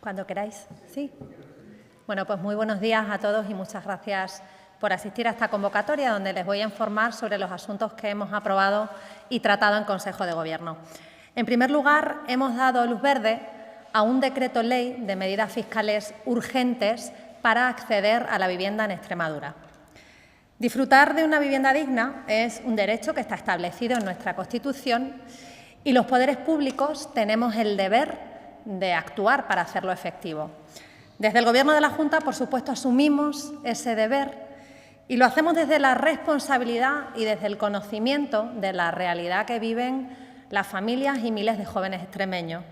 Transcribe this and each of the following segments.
Cuando queráis, ¿sí? Bueno, pues muy buenos días a todos y muchas gracias por asistir a esta convocatoria donde les voy a informar sobre los asuntos que hemos aprobado y tratado en Consejo de Gobierno. En primer lugar, hemos dado luz verde a un decreto ley de medidas fiscales urgentes para acceder a la vivienda en Extremadura. Disfrutar de una vivienda digna es un derecho que está establecido en nuestra Constitución y los poderes públicos tenemos el deber de actuar para hacerlo efectivo. Desde el Gobierno de la Junta, por supuesto, asumimos ese deber y lo hacemos desde la responsabilidad y desde el conocimiento de la realidad que viven las familias y miles de jóvenes extremeños.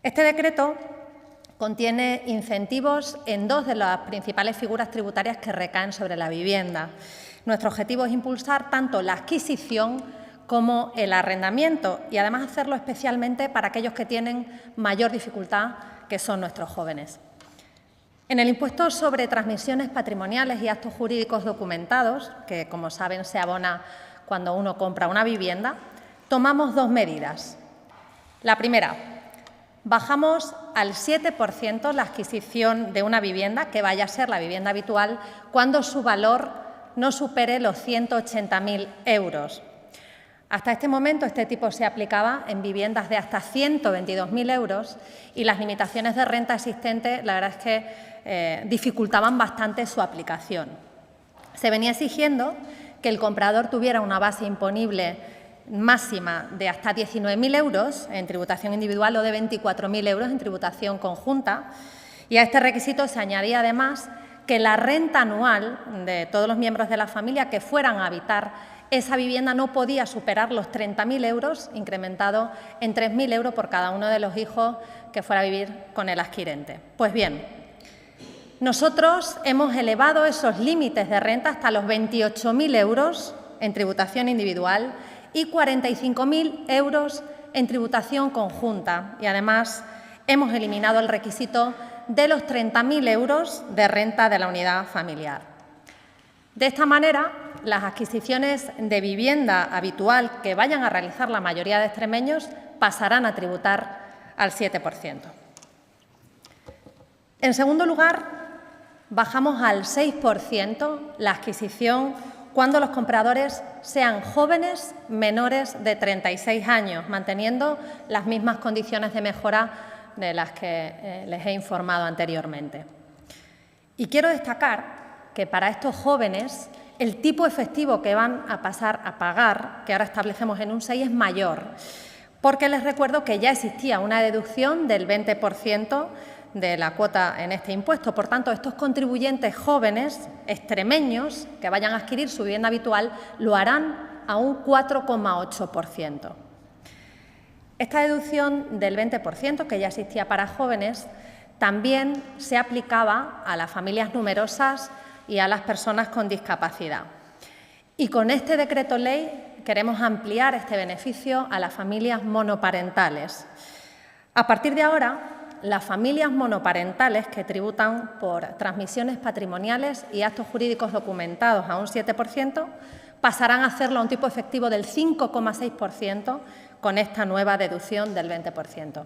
Este decreto contiene incentivos en dos de las principales figuras tributarias que recaen sobre la vivienda. Nuestro objetivo es impulsar tanto la adquisición como el arrendamiento y, además, hacerlo especialmente para aquellos que tienen mayor dificultad, que son nuestros jóvenes. En el impuesto sobre transmisiones patrimoniales y actos jurídicos documentados, que, como saben, se abona cuando uno compra una vivienda, tomamos dos medidas. La primera, bajamos al 7% la adquisición de una vivienda, que vaya a ser la vivienda habitual, cuando su valor no supere los 180.000 euros. Hasta este momento, este tipo se aplicaba en viviendas de hasta 122.000 euros y las limitaciones de renta existentes, la verdad es que dificultaban bastante su aplicación. Se venía exigiendo que el comprador tuviera una base imponible máxima de hasta 19.000 euros en tributación individual o de 24.000 euros en tributación conjunta, y a este requisito se añadía además que la renta anual de todos los miembros de la familia que fueran a habitar esa vivienda no podía superar los 30.000 euros, incrementado en 3.000 euros por cada uno de los hijos que fuera a vivir con el adquirente. Pues bien, nosotros hemos elevado esos límites de renta hasta los 28.000 euros en tributación individual y 45.000 euros en tributación conjunta. Y, además, hemos eliminado el requisito de los 30.000 euros de renta de la unidad familiar. De esta manera, las adquisiciones de vivienda habitual que vayan a realizar la mayoría de extremeños pasarán a tributar al 7%. En segundo lugar, bajamos al 6% la adquisición cuando los compradores sean jóvenes menores de 36 años, manteniendo las mismas condiciones de mejora de las que les he informado anteriormente. Y quiero destacar que para estos jóvenes el tipo efectivo que van a pasar a pagar, que ahora establecemos en un 6, es mayor, porque les recuerdo que ya existía una deducción del 20% de la cuota en este impuesto. Por tanto, estos contribuyentes jóvenes extremeños que vayan a adquirir su vivienda habitual lo harán a un 4,8%. Esta deducción del 20%, que ya existía para jóvenes, también se aplicaba a las familias numerosas y a las personas con discapacidad. Y con este decreto ley queremos ampliar este beneficio a las familias monoparentales. A partir de ahora, las familias monoparentales que tributan por transmisiones patrimoniales y actos jurídicos documentados a un 7% pasarán a hacerlo a un tipo efectivo del 5,6% con esta nueva deducción del 20%.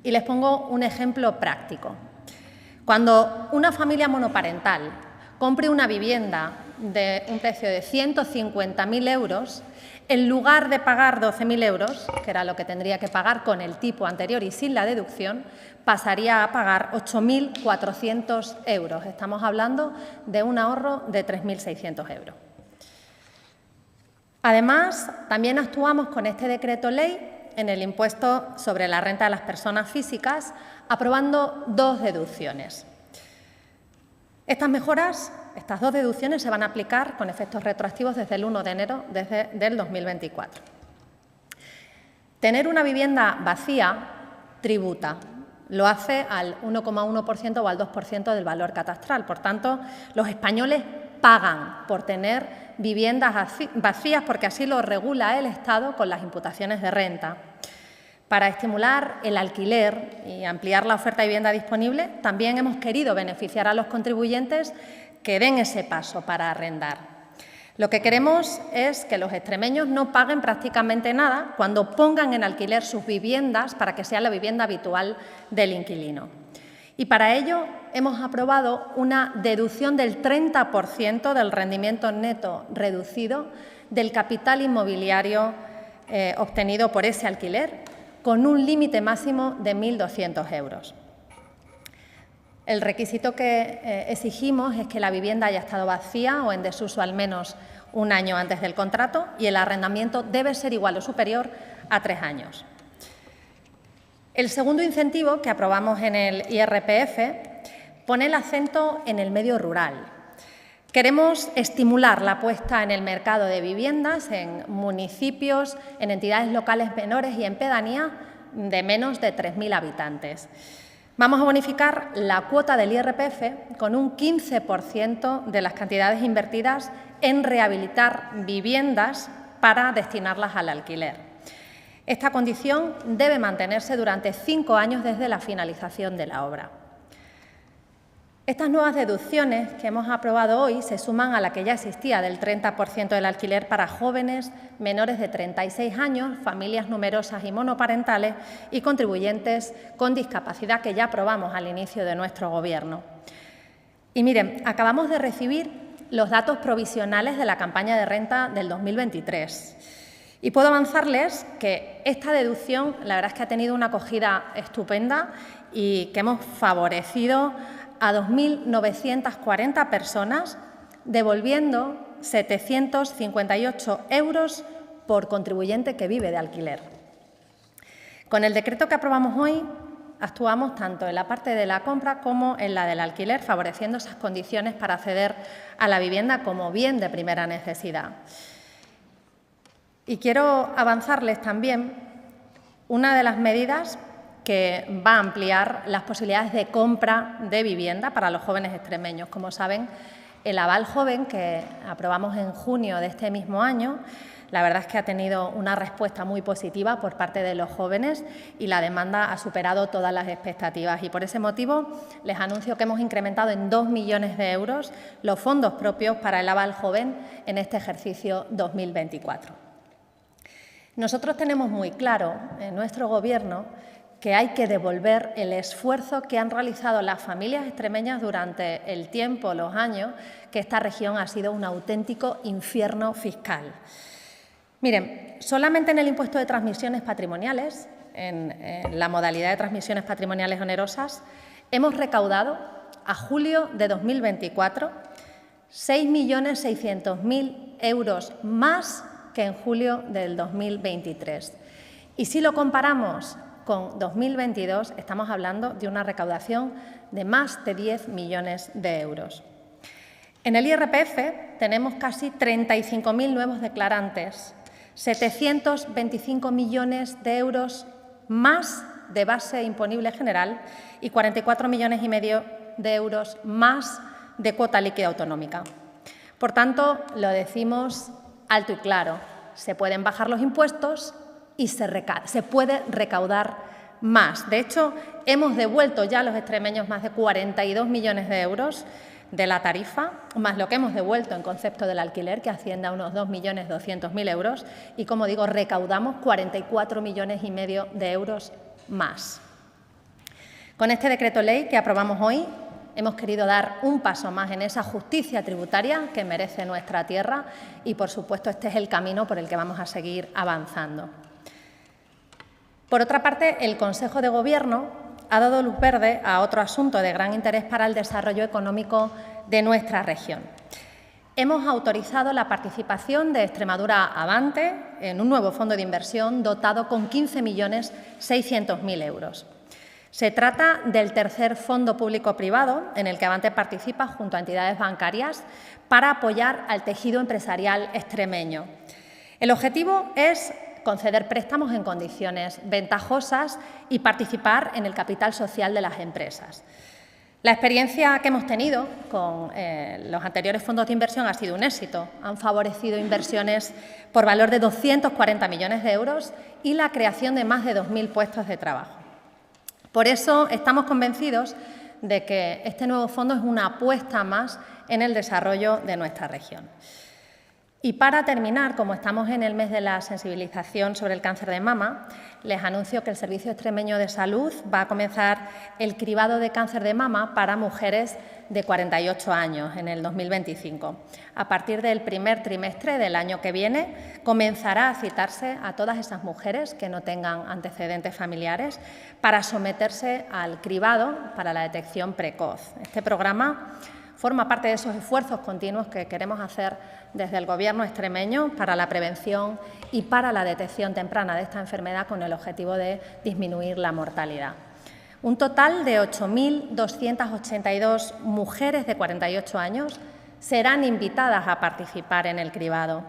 Y les pongo un ejemplo práctico. Cuando una familia monoparental compre una vivienda de un precio de 150.000 euros, en lugar de pagar 12.000 euros, que era lo que tendría que pagar con el tipo anterior y sin la deducción, pasaría a pagar 8.400 euros. Estamos hablando de un ahorro de 3.600 euros. Además, también actuamos con este decreto ley en el impuesto sobre la renta de las personas físicas, aprobando dos deducciones. Estas mejoras, estas dos deducciones, se van a aplicar con efectos retroactivos desde el 1 de enero del 2024. Tener una vivienda vacía tributa. Lo hace al 1,1% o al 2% del valor catastral. Por tanto, los españoles pagan por tener viviendas vacías porque así lo regula el Estado con las imputaciones de renta. Para estimular el alquiler y ampliar la oferta de vivienda disponible, también hemos querido beneficiar a los contribuyentes que den ese paso para arrendar. Lo que queremos es que los extremeños no paguen prácticamente nada cuando pongan en alquiler sus viviendas para que sea la vivienda habitual del inquilino. Y para ello hemos aprobado una deducción del 30% del rendimiento neto reducido del capital inmobiliario obtenido por ese alquiler, con un límite máximo de 1.200 euros. El requisito que exigimos es que la vivienda haya estado vacía o en desuso al menos un año antes del contrato y el arrendamiento debe ser igual o superior a 3 años. El segundo incentivo que aprobamos en el IRPF pone el acento en el medio rural. Queremos estimular la puesta en el mercado de viviendas en municipios, en entidades locales menores y en pedanías de menos de 3.000 habitantes. Vamos a bonificar la cuota del IRPF con un 15% de las cantidades invertidas en rehabilitar viviendas para destinarlas al alquiler. Esta condición debe mantenerse durante 5 años desde la finalización de la obra. Estas nuevas deducciones que hemos aprobado hoy se suman a la que ya existía del 30% del alquiler para jóvenes menores de 36 años, familias numerosas y monoparentales y contribuyentes con discapacidad que ya aprobamos al inicio de nuestro Gobierno. Y miren, acabamos de recibir los datos provisionales de la campaña de renta del 2023. Y puedo avanzarles que esta deducción, la verdad es que ha tenido una acogida estupenda y que hemos favorecido a 2.940 personas, devolviendo 758 euros por contribuyente que vive de alquiler. Con el decreto que aprobamos hoy, actuamos tanto en la parte de la compra como en la del alquiler, favoreciendo esas condiciones para acceder a la vivienda como bien de primera necesidad. Y quiero avanzarles también una de las medidas que va a ampliar las posibilidades de compra de vivienda para los jóvenes extremeños. Como saben, el aval joven que aprobamos en junio de este mismo año, la verdad es que ha tenido una respuesta muy positiva por parte de los jóvenes y la demanda ha superado todas las expectativas. Y por ese motivo les anuncio que hemos incrementado en 2 millones de euros los fondos propios para el aval joven en este ejercicio 2024. Nosotros tenemos muy claro en nuestro Gobierno que hay que devolver el esfuerzo que han realizado las familias extremeñas durante el tiempo, los años, que esta región ha sido un auténtico infierno fiscal. Miren, solamente en el impuesto de transmisiones patrimoniales, en la modalidad de transmisiones patrimoniales onerosas, hemos recaudado a julio de 2024 6.600.000 euros más que en julio del 2023. Y si lo comparamos con 2022, estamos hablando de una recaudación de más de 10 millones de euros. En el IRPF tenemos casi 35.000 nuevos declarantes, 725 millones de euros más de base imponible general y 44,5 millones de euros más de cuota líquida autonómica. Por tanto, lo decimos alto y claro, se pueden bajar los impuestos y se puede recaudar más. De hecho, hemos devuelto ya a los extremeños más de 42 millones de euros de la tarifa, más lo que hemos devuelto en concepto del alquiler, que asciende a unos 2.200.000 euros, y, como digo, recaudamos 44,5 millones de euros más. Con este decreto ley que aprobamos hoy, hemos querido dar un paso más en esa justicia tributaria que merece nuestra tierra y, por supuesto, este es el camino por el que vamos a seguir avanzando. Por otra parte, el Consejo de Gobierno ha dado luz verde a otro asunto de gran interés para el desarrollo económico de nuestra región. Hemos autorizado la participación de Extremadura Avante en un nuevo fondo de inversión dotado con 15.600.000 euros. Se trata del tercer fondo público-privado en el que Avante participa junto a entidades bancarias para apoyar al tejido empresarial extremeño. El objetivo es conceder préstamos en condiciones ventajosas y participar en el capital social de las empresas. La experiencia que hemos tenido con los anteriores fondos de inversión ha sido un éxito. Han favorecido inversiones por valor de 240 millones de euros y la creación de más de 2.000 puestos de trabajo. Por eso estamos convencidos de que este nuevo fondo es una apuesta más en el desarrollo de nuestra región. Y para terminar, como estamos en el mes de la sensibilización sobre el cáncer de mama, les anuncio que el Servicio Extremeño de Salud va a comenzar el cribado de cáncer de mama para mujeres de 48 años en el 2025. A partir del primer trimestre del año que viene, comenzará a citarse a todas esas mujeres que no tengan antecedentes familiares para someterse al cribado para la detección precoz. Este programa forma parte de esos esfuerzos continuos que queremos hacer desde el Gobierno extremeño para la prevención y para la detección temprana de esta enfermedad con el objetivo de disminuir la mortalidad. Un total de 8.282 mujeres de 48 años serán invitadas a participar en el cribado.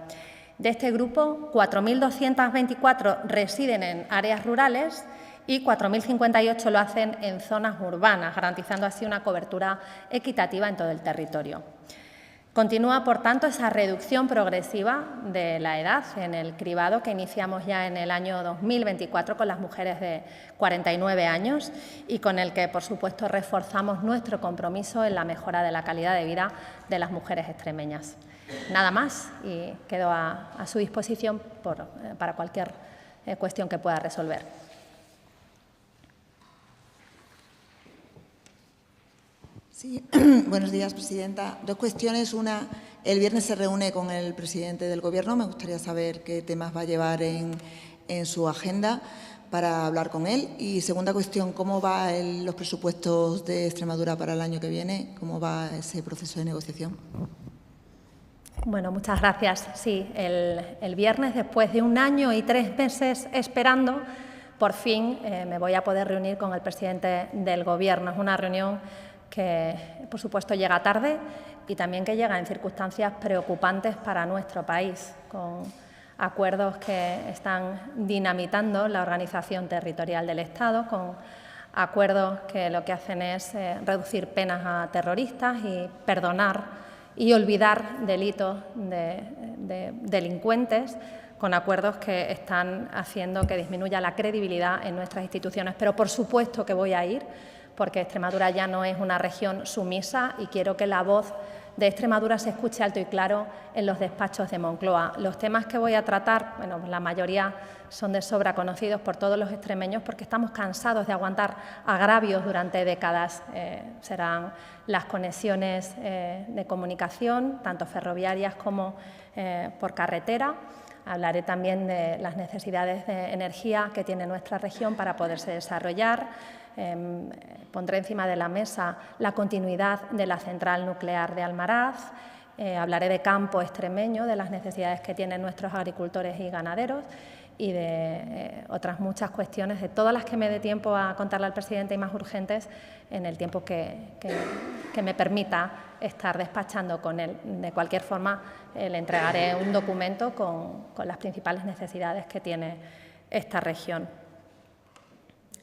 De este grupo, 4.224 residen en áreas rurales y 4.058 lo hacen en zonas urbanas, garantizando así una cobertura equitativa en todo el territorio. Continúa, por tanto, esa reducción progresiva de la edad en el cribado que iniciamos ya en el año 2024 con las mujeres de 49 años y con el que, por supuesto, reforzamos nuestro compromiso en la mejora de la calidad de vida de las mujeres extremeñas. Nada más y quedo a su disposición para cualquier cuestión que pueda resolver. Sí, buenos días, presidenta. Dos cuestiones. Una, el viernes se reúne con el presidente del Gobierno. Me gustaría saber qué temas va a llevar en su agenda para hablar con él. Y segunda cuestión, ¿cómo van los presupuestos de Extremadura para el año que viene? ¿Cómo va ese proceso de negociación? Bueno, muchas gracias. Sí, el viernes, después de 1 año y 3 meses esperando, por fin me voy a poder reunir con el presidente del Gobierno. Es una reunión que, por supuesto, llega tarde y también que llega en circunstancias preocupantes para nuestro país, con acuerdos que están dinamitando la organización territorial del Estado, con acuerdos que lo que hacen es reducir penas a terroristas y perdonar y olvidar delitos de delincuentes, con acuerdos que están haciendo que disminuya la credibilidad en nuestras instituciones. Pero, por supuesto, que voy a ir, porque Extremadura ya no es una región sumisa y quiero que la voz de Extremadura se escuche alto y claro en los despachos de Moncloa. Los temas que voy a tratar, bueno, la mayoría son de sobra conocidos por todos los extremeños porque estamos cansados de aguantar agravios durante décadas. Serán las conexiones de comunicación, tanto ferroviarias como por carretera. Hablaré también de las necesidades de energía que tiene nuestra región para poderse desarrollar. Pondré encima de la mesa la continuidad de la central nuclear de Almaraz. Hablaré de campo extremeño, de las necesidades que tienen nuestros agricultores y ganaderos y de otras muchas cuestiones, de todas las que me dé tiempo a contarle al presidente y más urgentes en el tiempo que me permita estar despachando con él. De cualquier forma, le entregaré un documento con las principales necesidades que tiene esta región.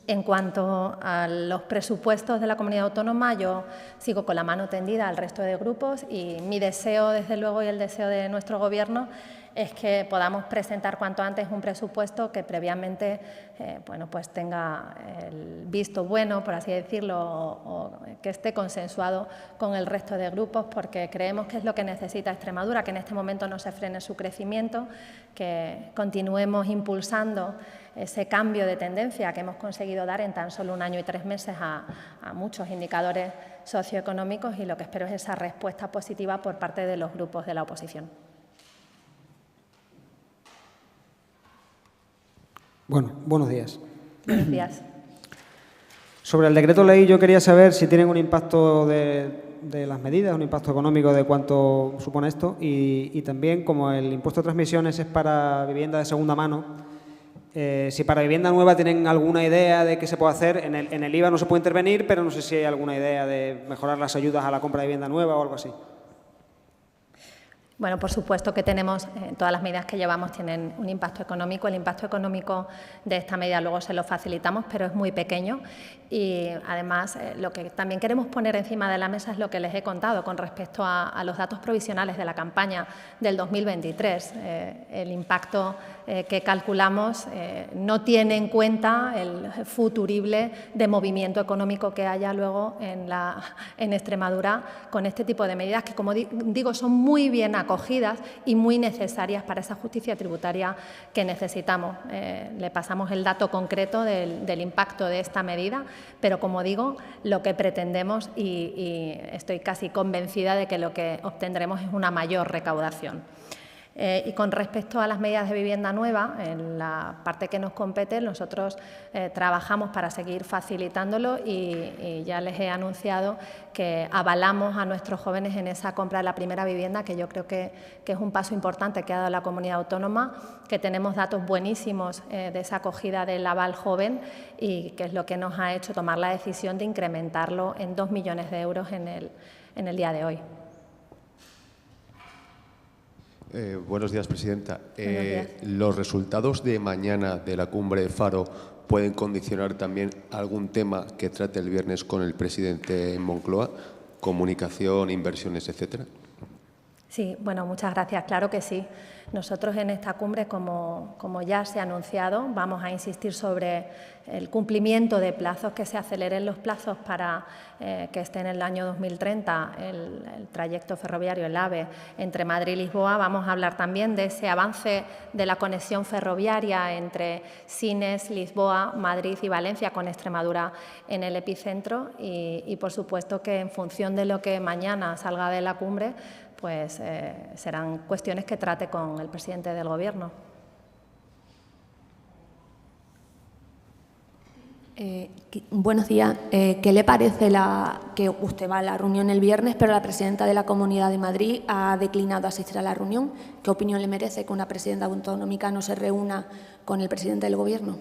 En cuanto a los presupuestos de la comunidad autónoma, yo sigo con la mano tendida al resto de grupos y mi deseo, desde luego, y el deseo de nuestro Gobierno es que podamos presentar cuanto antes un presupuesto que previamente pues tenga el visto bueno, por así decirlo, o que esté consensuado con el resto de grupos, porque creemos que es lo que necesita Extremadura, que en este momento no se frene su crecimiento, que continuemos impulsando ese cambio de tendencia que hemos conseguido dar en tan solo 1 año y 3 meses a muchos indicadores socioeconómicos, y lo que espero es esa respuesta positiva por parte de los grupos de la oposición. Bueno, buenos días. Buenos días. Sobre el decreto ley, yo quería saber si tienen un impacto de las medidas, un impacto económico de cuánto supone esto, y también, como el impuesto de transmisiones es para vivienda de segunda mano, si para vivienda nueva tienen alguna idea de qué se puede hacer. En el IVA no se puede intervenir, pero no sé si hay alguna idea de mejorar las ayudas a la compra de vivienda nueva o algo así. Bueno, por supuesto que tenemos, todas las medidas que llevamos tienen un impacto económico. El impacto económico de esta medida luego se lo facilitamos, pero es muy pequeño. Y además, lo que también queremos poner encima de la mesa es lo que les he contado con respecto a los datos provisionales de la campaña del 2023. El impacto que calculamos no tiene en cuenta el futurible de movimiento económico que haya luego en Extremadura con este tipo de medidas que, como digo, son muy bien acogidas y muy necesarias para esa justicia tributaria que necesitamos. Le pasamos el dato concreto del impacto de esta medida, pero como digo, lo que pretendemos y estoy casi convencida de que lo que obtendremos es una mayor recaudación. Y con respecto a las medidas de vivienda nueva, en la parte que nos compete, nosotros trabajamos para seguir facilitándolo y ya les he anunciado que avalamos a nuestros jóvenes en esa compra de la primera vivienda, que yo creo que es un paso importante que ha dado la comunidad autónoma, que tenemos datos buenísimos de esa acogida del aval joven y que es lo que nos ha hecho tomar la decisión de incrementarlo en 2 millones de euros en el día de hoy. Buenos días, presidenta. Buenos días. ¿Los resultados de mañana de la cumbre de Faro pueden condicionar también algún tema que trate el viernes con el presidente en Moncloa? Comunicación, inversiones, etcétera. Sí, bueno, muchas gracias. Claro que sí. Nosotros en esta cumbre, como ya se ha anunciado, vamos a insistir sobre el cumplimiento de plazos, que se aceleren los plazos para que esté en el año 2030 el trayecto ferroviario, el AVE, entre Madrid y Lisboa. Vamos a hablar también de ese avance de la conexión ferroviaria entre Sines, Lisboa, Madrid y Valencia, con Extremadura en el epicentro y por supuesto que en función de lo que mañana salga de la cumbre, pues serán cuestiones que trate con el presidente del Gobierno. Buenos días. ¿Qué le parece que usted va a la reunión el viernes, pero la presidenta de la Comunidad de Madrid ha declinado asistir a la reunión? ¿Qué opinión le merece que una presidenta autonómica no se reúna con el presidente del Gobierno?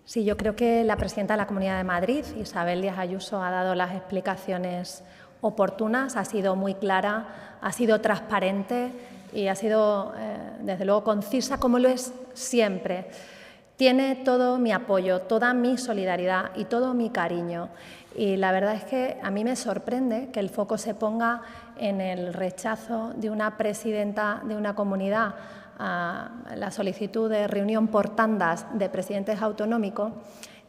Sí, yo creo que la presidenta de la Comunidad de Madrid, Isabel Díaz Ayuso, ha dado las explicaciones oportunas, ha sido muy clara, ha sido transparente y ha sido, desde luego, concisa, como lo es siempre. Tiene todo mi apoyo, toda mi solidaridad y todo mi cariño. Y la verdad es que a mí me sorprende que el foco se ponga en el rechazo de una presidenta de una comunidad a la solicitud de reunión por tandas de presidentes autonómicos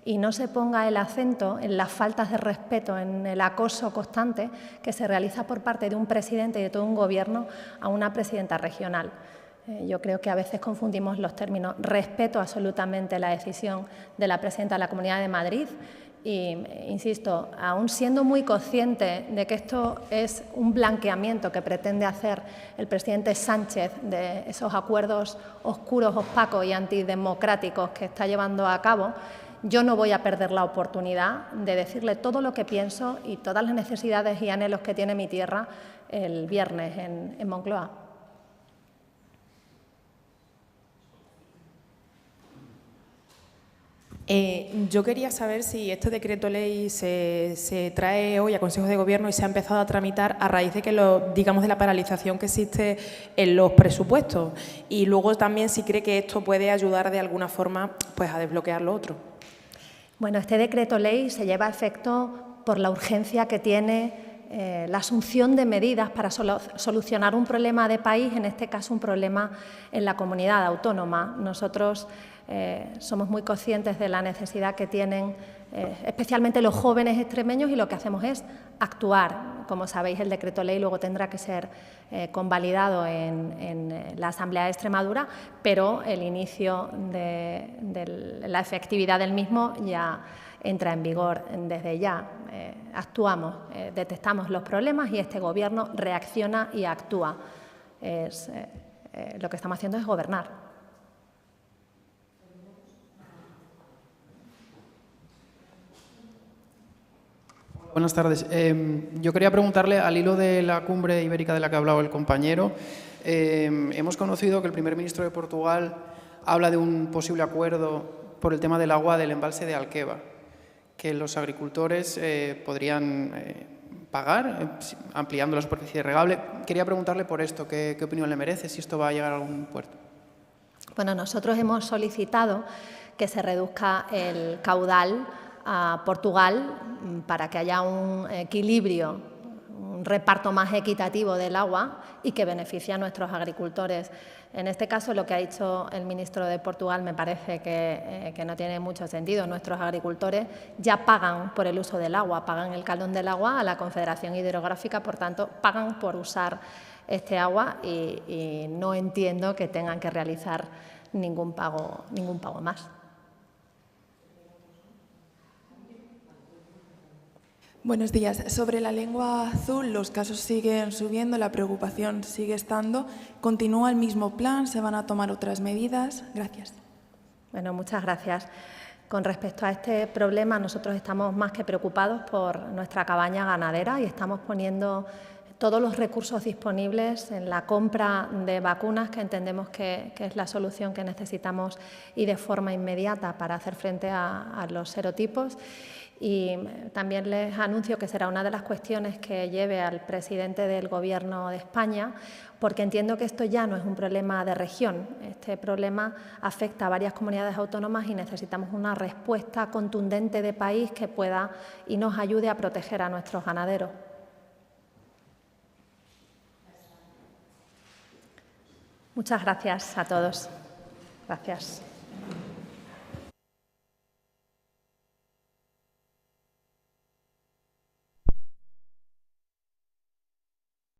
y no se ponga el acento en las faltas de respeto, en el acoso constante que se realiza por parte de un presidente y de todo un gobierno a una presidenta regional. Yo creo que a veces confundimos los términos. Respeto absolutamente la decisión de la presidenta de la Comunidad de Madrid y, insisto, aún siendo muy consciente de que esto es un blanqueamiento que pretende hacer el presidente Sánchez de esos acuerdos oscuros, opacos y antidemocráticos que está llevando a cabo, yo no voy a perder la oportunidad de decirle todo lo que pienso y todas las necesidades y anhelos que tiene mi tierra el viernes en Moncloa. Yo quería saber si este decreto ley se trae hoy a Consejo de Gobierno y se ha empezado a tramitar a raíz de que digamos de la paralización que existe en los presupuestos y luego también si cree que esto puede ayudar de alguna forma pues a desbloquear lo otro. Bueno, este decreto ley se lleva a efecto por la urgencia que tiene la asunción de medidas para solucionar un problema de país, en este caso un problema en la comunidad autónoma. Nosotros somos muy conscientes de la necesidad que tienen especialmente los jóvenes extremeños y lo que hacemos es actuar. Como sabéis, el decreto ley luego tendrá que ser convalidado en la Asamblea de Extremadura, pero el inicio de la efectividad del mismo ya entra en vigor desde ya. Actuamos, detectamos los problemas y este Gobierno reacciona y actúa. Lo que estamos haciendo es gobernar. Buenas tardes. Yo quería preguntarle, al hilo de la cumbre ibérica de la que ha hablado el compañero, hemos conocido que el primer ministro de Portugal habla de un posible acuerdo por el tema del agua del embalse de Alqueva, que los agricultores podrían pagar, ampliando la superficie regable. Quería preguntarle por esto, ¿qué opinión le merece, si esto va a llegar a algún puerto? Bueno, nosotros hemos solicitado que se reduzca el caudal a Portugal para que haya un equilibrio, un reparto más equitativo del agua y que beneficie a nuestros agricultores. En este caso, lo que ha dicho el ministro de Portugal me parece que no tiene mucho sentido. Nuestros agricultores ya pagan por el uso del agua, pagan el canon del agua a la Confederación Hidrográfica, por tanto, pagan por usar este agua y no entiendo que tengan que realizar ningún pago más. Buenos días. Sobre la lengua azul, los casos siguen subiendo, la preocupación sigue estando. ¿Continúa el mismo plan? ¿Se van a tomar otras medidas? Gracias. Bueno, muchas gracias. Con respecto a este problema, nosotros estamos más que preocupados por nuestra cabaña ganadera y estamos poniendo todos los recursos disponibles en la compra de vacunas, que entendemos que es la solución que necesitamos y de forma inmediata para hacer frente a los serotipos. Y también les anuncio que será una de las cuestiones que lleve al presidente del Gobierno de España, porque entiendo que esto ya no es un problema de región. Este problema afecta a varias comunidades autónomas y necesitamos una respuesta contundente de país que pueda y nos ayude a proteger a nuestros ganaderos. Muchas gracias a todos. Gracias.